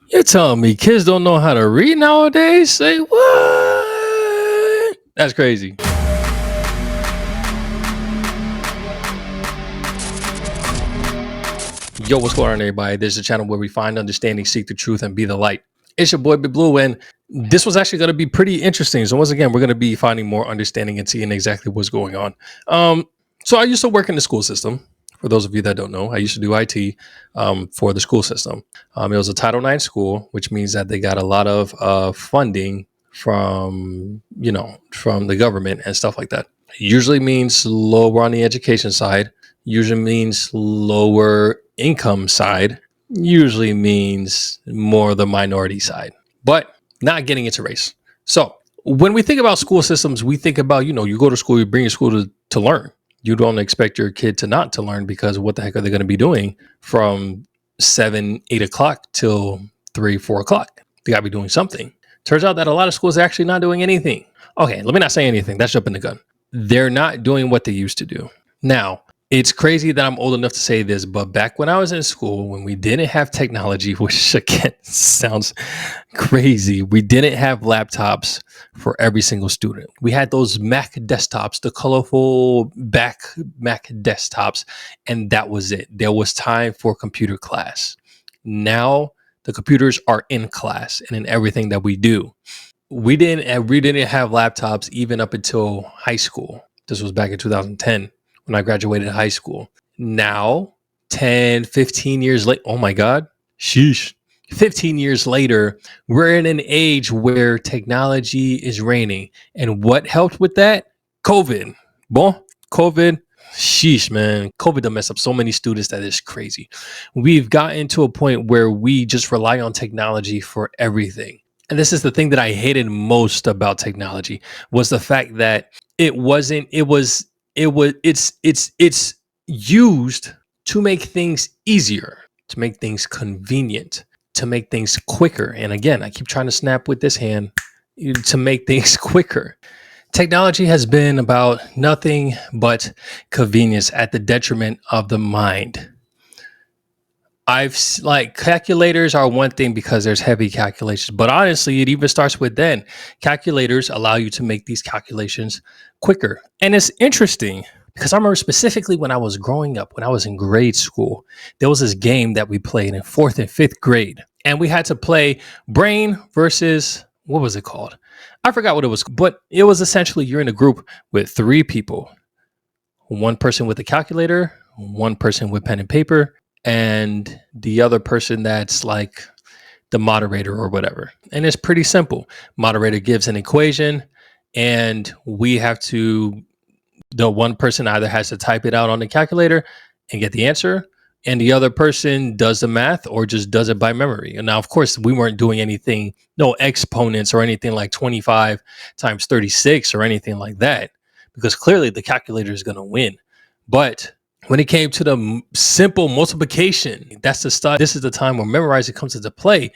You're telling me kids don't know how to read nowadays? Say what? That's crazy. Yo, what's going on, everybody? This is a channel where we find understanding, seek the truth, and be the light. It's your boy Big Blue, and this was actually going to be pretty interesting. So once again, we're going to be finding more understanding and seeing exactly what's going on. Um, so I used to work in the school system. For those of you that don't know, I used to do IT for the school system. It was a Title IX school, which means that they got a lot of funding from the government and stuff like that. Usually means lower on the education side. Usually means lower income side. Usually means more the minority side, but not getting into race. So when we think about school systems, we think about, you go to school, you bring your school to learn. You don't expect your kid to not to learn, because what the heck are they going to be doing from 7, 8 o'clock till 3, 4 o'clock? They got to be doing something. Turns out that a lot of schools are actually not doing anything. Okay, let me not say anything. That's jumping the gun. They're not doing what they used to do. Now, it's crazy that I'm old enough to say this, but back when I was in school, when we didn't have technology, which again sounds crazy, we didn't have laptops for every single student. We had those Mac desktops, the colorful back Mac desktops, and that was it. There was time for computer class. Now the computers are in class and in everything that we do. We didn't have laptops even up until high school. This was back in 2010 when I graduated high school. Now, 10, 15 years late. Oh my God. Sheesh. 15 years later, we're in an age where technology is reigning. And what helped with that? COVID. Bon, COVID. Sheesh, man. COVID done messed up so many students that is crazy. We've gotten to a point where we just rely on technology for everything. And this is the thing that I hated most about technology, was the fact that it's used to make things easier, to make things convenient, to make things quicker. And again, I keep trying to snap with this hand, to make things quicker. Technology has been about nothing but convenience at the detriment of the mind. Like, calculators are one thing because there's heavy calculations, but honestly, it even starts with then. Calculators allow you to make these calculations quicker. And it's interesting because I remember specifically when I was growing up, when I was in grade school, there was this game that we played in fourth and fifth grade. And we had to play brain versus, what was it called? I forgot what it was, but it was essentially you're in a group with three people, one person with a calculator, one person with pen and paper, and the other person that's like the moderator or whatever. And it's pretty simple. Moderator gives an equation, and the one person either has to type it out on the calculator and get the answer, and the other person does the math or just does it by memory. And now, of course, we weren't doing anything, no exponents or anything like 25 times 36 or anything like that, because clearly the calculator is going to win. But when it came to the simple multiplication, that's the start. This is the time where memorizing comes into play.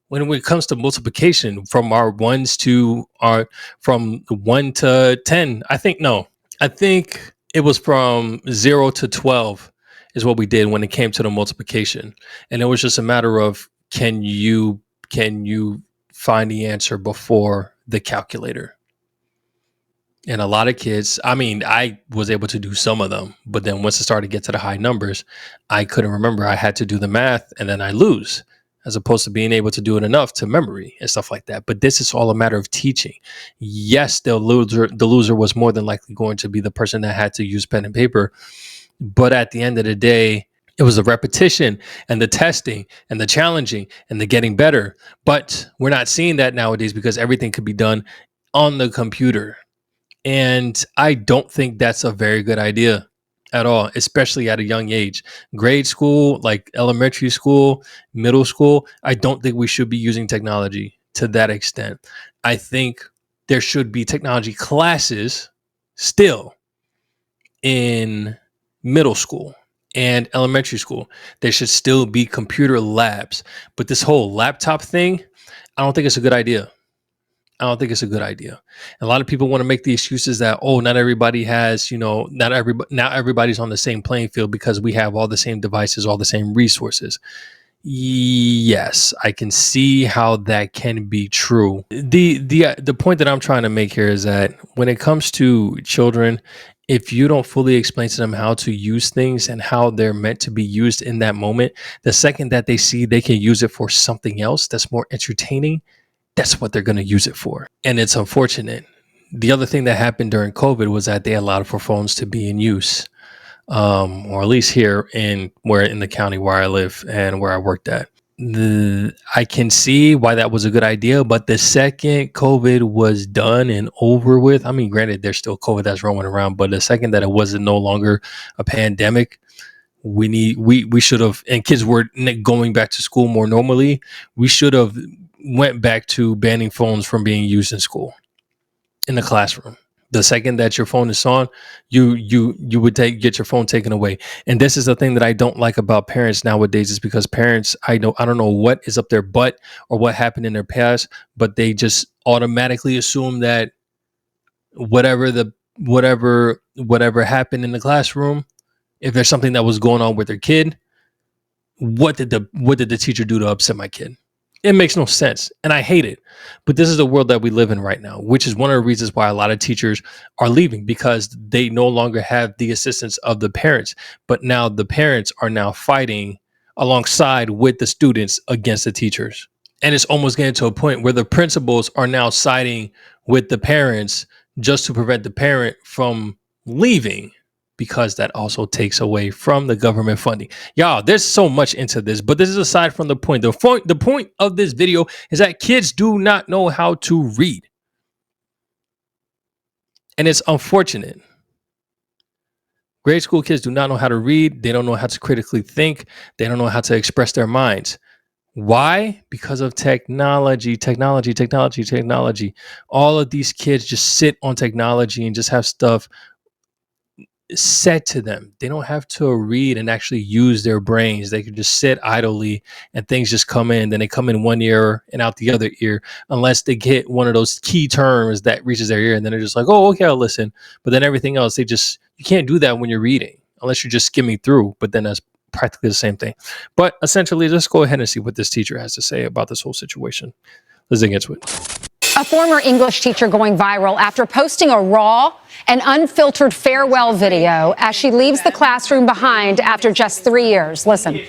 When it comes to multiplication from from 1 to 10, I think it was from 0 to 12 is what we did when it came to the multiplication. And it was just a matter of, can you find the answer before the calculator? And a lot of kids, I mean, I was able to do some of them, but then once it started to get to the high numbers, I couldn't remember. I had to do the math and then I lose, as opposed to being able to do it enough to memory and stuff like that. But this is all a matter of teaching. Yes, the loser was more than likely going to be the person that had to use pen and paper. But at the end of the day, it was the repetition and the testing and the challenging and the getting better. But we're not seeing that nowadays because everything could be done on the computer. And I don't think that's a very good idea at all, especially at a young age. Grade school, like elementary school, middle school, I don't think we should be using technology to that extent. I think there should be technology classes still in middle school and elementary school. There should still be computer labs. But this whole laptop thing, I don't think it's a good idea. I don't think it's a good idea. A lot of people want to make the excuses that, oh, not everybody has, not everybody's on the same playing field because we have all the same devices, all the same resources. Yes, I can see how that can be true. The point that I'm trying to make here is that when it comes to children, if you don't fully explain to them how to use things and how they're meant to be used in that moment, the second that they see they can use it for something else that's more entertaining, that's what they're going to use it for. And it's unfortunate. The other thing that happened during COVID was that they allowed for phones to be in use, or at least here in the county where I live and where I worked at. I can see why that was a good idea, but the second COVID was done and over with, I mean, granted, there's still COVID that's roaming around, but the second that it wasn't no longer a pandemic, we should have, and kids were going back to school more normally. We should have went back to banning phones from being used in school, in the classroom. The second that your phone is on, you would get your phone taken away. And this is the thing that I don't like about parents nowadays, is because parents, I don't know what is up their butt or what happened in their past, but they just automatically assume that whatever happened in the classroom, if there's something that was going on with their kid, what did the teacher do to upset my kid? It makes no sense, and I hate it. But this is the world that we live in right now, which is one of the reasons why a lot of teachers are leaving, because they no longer have the assistance of the parents. But now the parents are now fighting alongside with the students against the teachers. And it's almost getting to a point where the principals are now siding with the parents just to prevent the parent from leaving, because that also takes away from the government funding. Y'all, there's so much into this, but this is aside from the point. The point of this video is that kids do not know how to read. And it's unfortunate. Grade school kids do not know how to read. They don't know how to critically think. They don't know how to express their minds. Why? Because of technology. All of these kids just sit on technology and just have stuff said to them. They don't have to read and actually use their brains. They can just sit idly and things just come in. Then they come in one ear and out the other ear, unless they get one of those key terms that reaches their ear. And then they're just like, oh, okay, I'll listen. But then everything else, you can't do that when you're reading, unless you're just skimming through. But then that's practically the same thing. But essentially, let's go ahead and see what this teacher has to say about this whole situation. Let's dig into it. A former English teacher going viral after posting a raw and unfiltered farewell video as she leaves the classroom behind after just 3 years. Listen.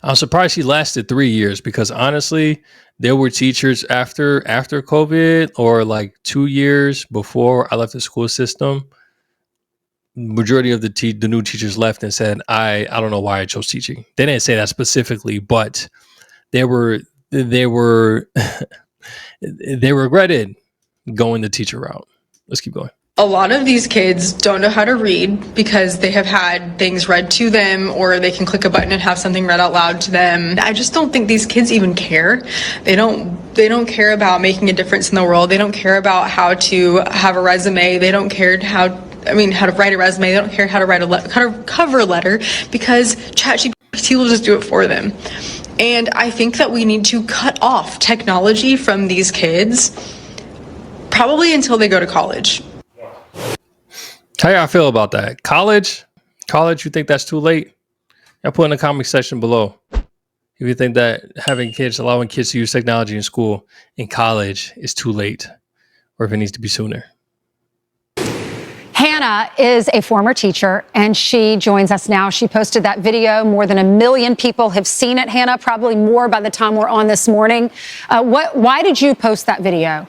I'm surprised she lasted 3 years, because honestly, there were teachers after COVID, or like 2 years before I left the school system. Majority of the new teachers left and said, I don't know why I chose teaching. They didn't say that specifically, but they regretted going the teacher route. Let's keep going. A lot of these kids don't know how to read because they have had things read to them, or they can click a button and have something read out loud to them. I just don't think these kids even care. They don't care about making a difference in the world. They don't care about how to have a resume. They don't care how to write a resume. They don't care how to write a cover letter, because ChatGPT will just do it for them. And I think that we need to cut off technology from these kids, probably until they go to college. How y'all feel about that? College, you think that's too late? Y'all put in the comment section below if you think that allowing kids to use technology in school in college is too late, or if it needs to be sooner. Hannah is a former teacher, and she joins us now. She posted that video. More than 1 million people have seen it, Hannah, probably more by the time we're on this morning. Why did you post that video?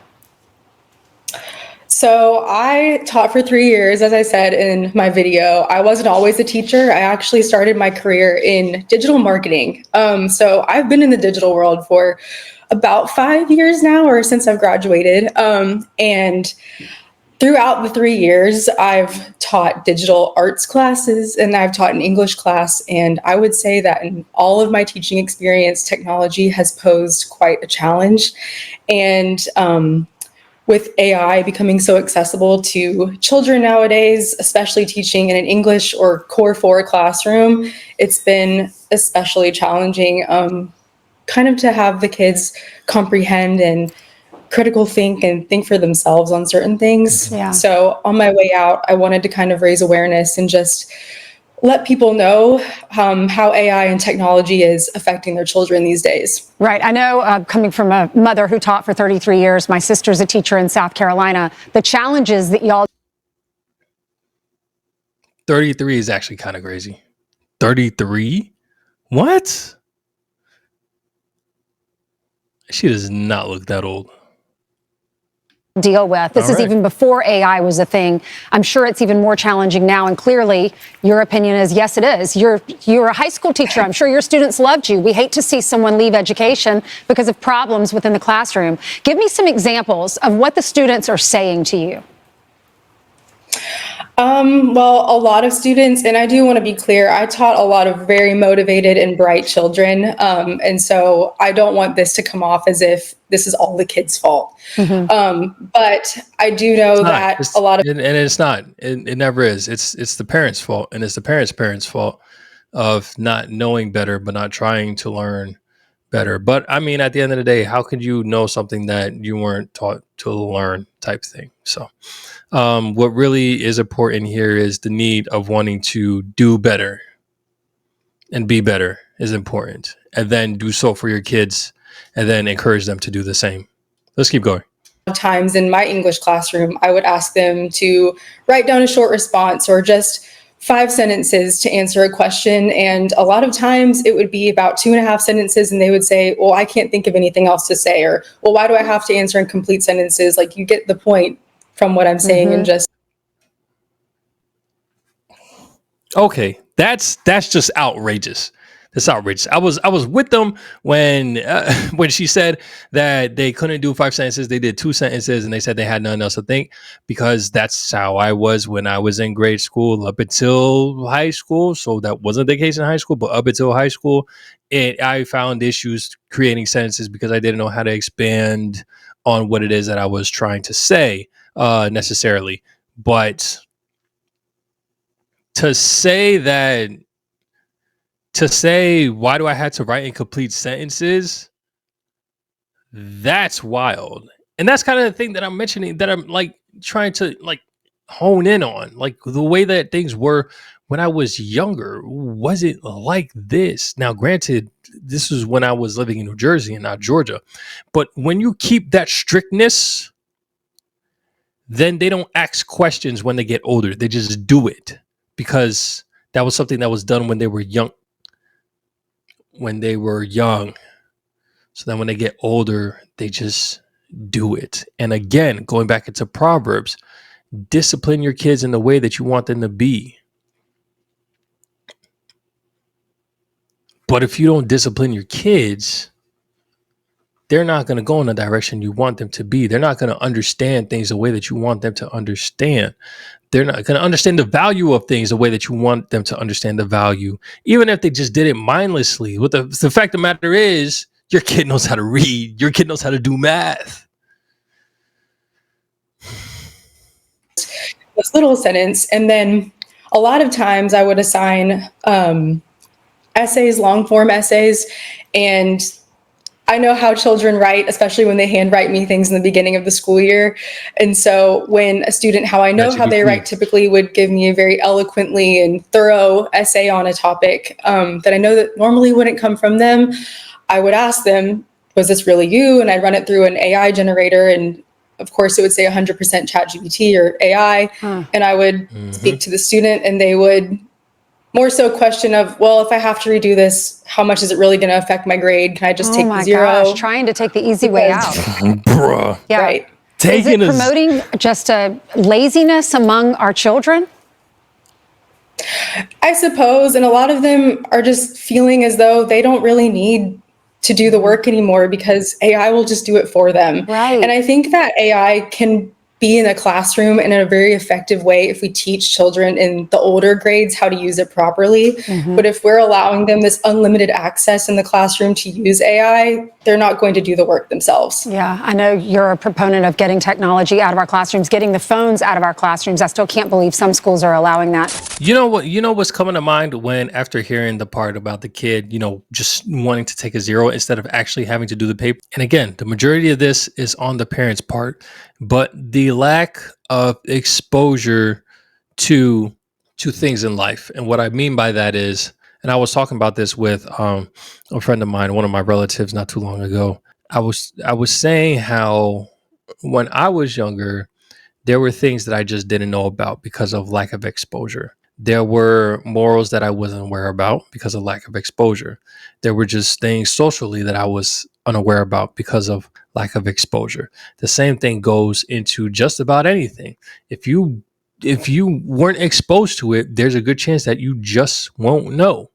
So I taught for 3 years, as I said in my video. I wasn't always a teacher. I actually started my career in digital marketing. So I've been in the digital world for about 5 years now, or since I've graduated. And throughout the 3 years, I've taught digital arts classes and I've taught an English class. And I would say that in all of my teaching experience, technology has posed quite a challenge. And with AI becoming so accessible to children nowadays, especially teaching in an English or Core 4 classroom, it's been especially challenging kind of to have the kids comprehend and critical think and think for themselves on certain things. Yeah. So on my way out, I wanted to kind of raise awareness and just let people know how AI and technology is affecting their children these days. Right. I know, coming from a mother who taught for 33 years, my sister's a teacher in South Carolina, the challenges that y'all 33 is actually kind of crazy. 33? What? She does not look that old. deal with. This is even before AI was a thing. I'm sure it's even more challenging now. And clearly, your opinion is, yes, it is. You're a high school teacher. I'm sure your students loved you. We hate to see someone leave education because of problems within the classroom. Give me some examples of what the students are saying to you. Well, a lot of students, and I do want to be clear, I taught a lot of very motivated and bright children. And so I don't want this to come off as if this is all the kids' fault. But I do know that a lot of, and it's not, it never is. It's the parents' fault, and it's the parents' fault of not knowing better, but not trying to learn better. But I mean, at the end of the day, how could you know something that you weren't taught to learn type thing? So what really is important here is the need of wanting to do better and be better is important, and then do so for your kids, and then encourage them to do the same. Let's keep going. times in my English classroom, I would ask them to write down a short response or just 5 sentences to answer a question. And a lot of times it would be about 2.5 sentences, and they would say, well, I can't think of anything else to say, or, well, why do I have to answer in complete sentences? Like, you get the point from what I'm saying. And just Okay, that's just outrageous. That's outrageous. I was with them when she said that they couldn't do 5 sentences. They did 2 sentences, and they said they had nothing else to think, because that's how I was when I was in grade school up until high school. So that wasn't the case in high school, but up until high school, I found issues creating sentences because I didn't know how to expand on what it is that I was trying to say necessarily. But to say why do I have to write incomplete sentences, that's wild. And that's kind of the thing that I'm mentioning, that I'm like trying to like hone in on. Like, the way that things were when I was younger wasn't like this. Now, granted, this is when I was living in New Jersey and not Georgia, but when you keep that strictness, then they don't ask questions when they get older. They just do it because that was something that was done when they were young. So then when they get older, they just do it. And again, going back into Proverbs, discipline your kids in the way that you want them to be. But if you don't discipline your kids, they're not going to go in the direction you want them to be. They're not going to understand things the way that you want them to understand. They're not going to understand the value of things the way that you want them to understand the value, even if they just did it mindlessly. What the fact of the matter is, your kid knows how to read. Your kid knows how to do math. this little sentence. And then a lot of times I would assign essays, long form essays, and I know how children write, especially when they handwrite me things in the beginning of the school year. And so when a student, how I know how they write, typically would give me a very eloquently and thorough essay on a topic that I know that normally wouldn't come from them, I would ask them, was this really you? And I'd run it through an AI generator. And of course, it would say 100% ChatGPT or AI. And I would speak to the student, and they would more so question of, well, if I have to redo this, how much is it really going to affect my grade? Can I just take the 0? Gosh, trying to take the easy way out. Bruh. Yeah. Right. Is it promoting just a laziness among our children? I suppose. And a lot of them are just feeling as though they don't really need to do the work anymore because AI will just do it for them. Right. And I think that AI can be in a classroom in a very effective way if we teach children in the older grades how to use it properly. But if we're allowing them this unlimited access in the classroom to use AI, they're not going to do the work themselves. Yeah, I know you're a proponent of getting technology out of our classrooms, getting the phones out of our classrooms. I still can't believe some schools are allowing that. You know what's coming to mind when, after hearing the part about the kid, just wanting to take a 0 instead of actually having to do the paper. And again, the majority of this is on the parents' part, but the lack of exposure to to things in life. And what I mean by that is, and I was talking about this with a friend of mine, one of my relatives, not too long ago. I was saying how when I was younger, there were things that I just didn't know about because of lack of exposure. There were morals that I wasn't aware about because of lack of exposure. There were just things socially that I was unaware about because of lack of exposure. The same thing goes into just about anything. If you weren't exposed to it, there's a good chance that you just won't know.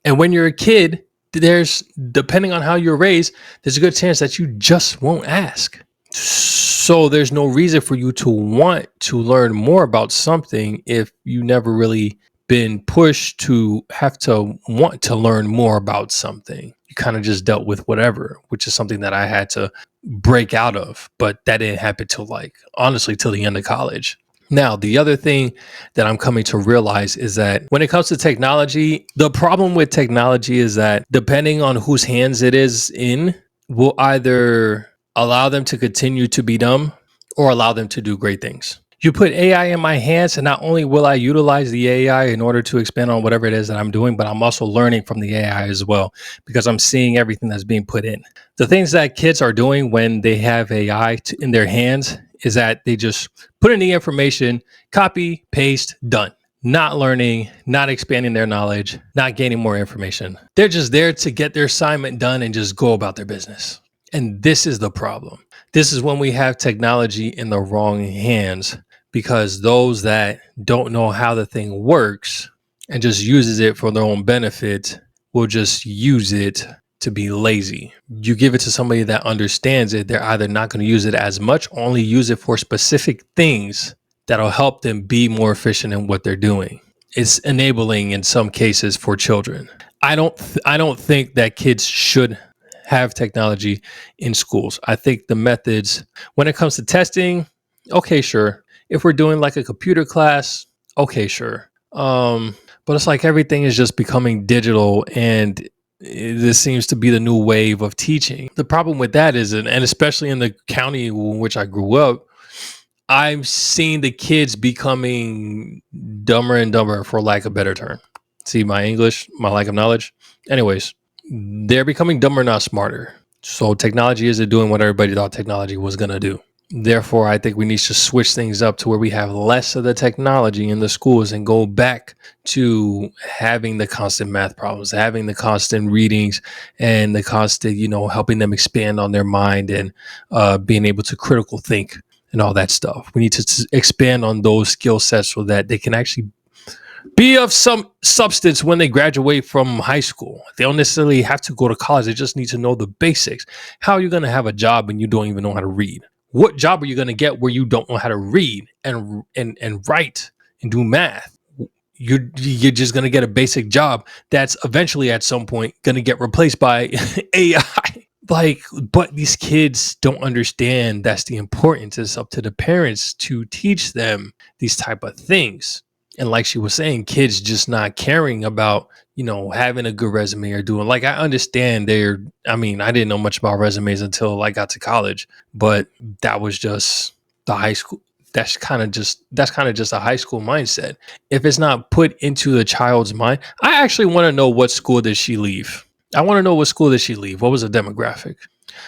And when you're a kid, there's depending on how you're raised, there's a good chance that you just won't ask. So there's no reason for you to want to learn more about something if you never really been pushed to have to want to learn more about something. You kind of just dealt with whatever, which is something that I had to break out of, but that didn't happen till honestly till the end of college. Now, the other thing that I'm coming to realize is that when it comes to technology, the problem with technology is that depending on whose hands it is in, will either allow them to continue to be dumb or allow them to do great things. You put AI in my hands, and not only will I utilize the AI in order to expand on whatever it is that I'm doing, but I'm also learning from the AI as well because I'm seeing everything that's being put in. The things that kids are doing when they have AI in their hands is that they just put in the information, copy, paste, done. Not learning, not expanding their knowledge, not gaining more information. They're just there to get their assignment done and just go about their business. And this is the problem. This is when we have technology in the wrong hands, because those that don't know how the thing works and just uses it for their own benefit will just use it to be lazy. You give it to somebody that understands it, they're either not going to use it as much, or only use it for specific things that'll help them be more efficient in what they're doing. It's enabling in some cases for children. I don't think that kids should have technology in schools. I think the methods, when it comes to testing, okay, sure. If we're doing like a computer class, okay, sure. But it's like everything is just becoming digital, and this seems to be the new wave of teaching. The problem with that is, and especially in the county in which I grew up, I've seen the kids becoming dumber and dumber, for lack of a better term. See my English, my lack of knowledge. Anyways, they're becoming dumber, not smarter. So technology isn't doing what everybody thought technology was going to do. Therefore, I think we need to switch things up to where we have less of the technology in the schools and go back to having the constant math problems, having the constant readings, and the constant, helping them expand on their mind and being able to critical think and all that stuff. We need to expand on those skill sets so that they can actually be of some substance when they graduate from high school. They don't necessarily have to go to college. They just need to know the basics. How are you going to have a job when you don't even know how to read? What job are you going to get where you don't know how to read and write and do math? You're just going to get a basic job that's eventually at some point going to get replaced by AI. But these kids don't understand that's the importance. It's up to the parents to teach them these type of things. And like she was saying, kids just not caring about, having a good resume or doing, I understand I didn't know much about resumes until I got to college, but that was just the high school. That's kind of just a high school mindset. If it's not put into the child's mind, I actually want to know what school did she leave? I want to know what school did she leave? What was the demographic?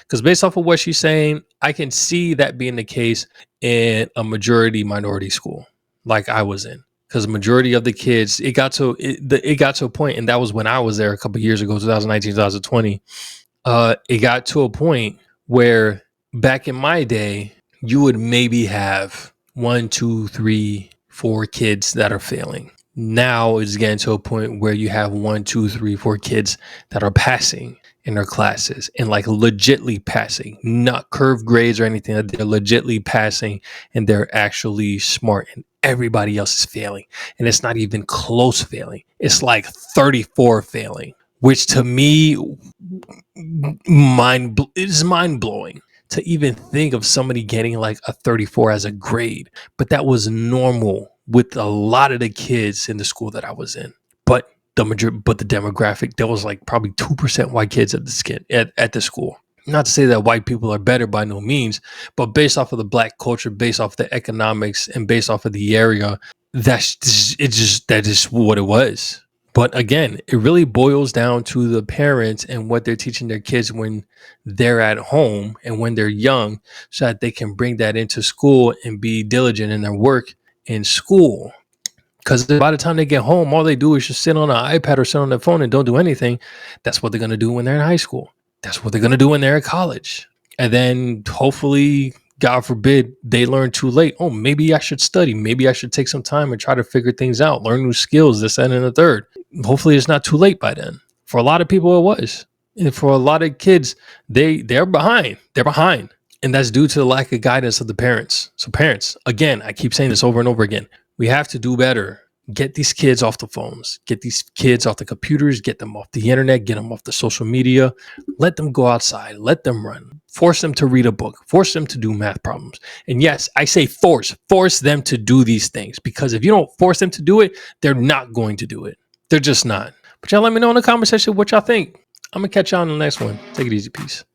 Because based off of what she's saying, I can see that being the case in a majority minority school like I was in. Because the majority of the kids, it got to a point, and that was when I was there a couple of years ago, 2019, 2020. It got to a point where back in my day, you would maybe have 1, 2, 3, 4 kids that are failing. Now it's getting to a point where you have 1, 2, 3, 4 kids that are passing in their classes, and legitly passing, not curved grades or anything. They're legitly passing, and they're actually smart, and everybody else is failing. And it's not even close failing. It's like 34 failing, which to me is mind blowing to even think of somebody getting like a 34 as a grade. But that was normal with a lot of the kids in the school that I was in. But the demographic, there was like probably 2% white kids at the school. Not to say that white people are better, by no means, but based off of the black culture, based off the economics, and based off of the area, that is what it was. But again, it really boils down to the parents and what they're teaching their kids when they're at home and when they're young, so that they can bring that into school and be diligent in their work in school. Because by the time they get home, all they do is just sit on an iPad or sit on their phone and don't do anything. That's what they're going to do when they're in high school. That's what they're going to do when they're at college. And then hopefully, God forbid, they learn too late. Oh, maybe I should study. Maybe I should take some time and try to figure things out, learn new skills, this, that, and the third. Hopefully it's not too late by then. For a lot of people, it was. And for a lot of kids, they're behind. They're behind. And that's due to the lack of guidance of the parents. So parents, again, I keep saying this over and over again. We have to do better. Get these kids off the phones. Get these kids off the computers. Get them off the internet. Get them off the social media. Let them go outside. Let them run. Force them to read a book. Force them to do math problems. And yes, I say force them to do these things, because if you don't force them to do it, they're not going to do it. They're just not. But y'all let me know in the comment section what y'all think. I'm going to catch y'all on the next one. Take it easy. Peace.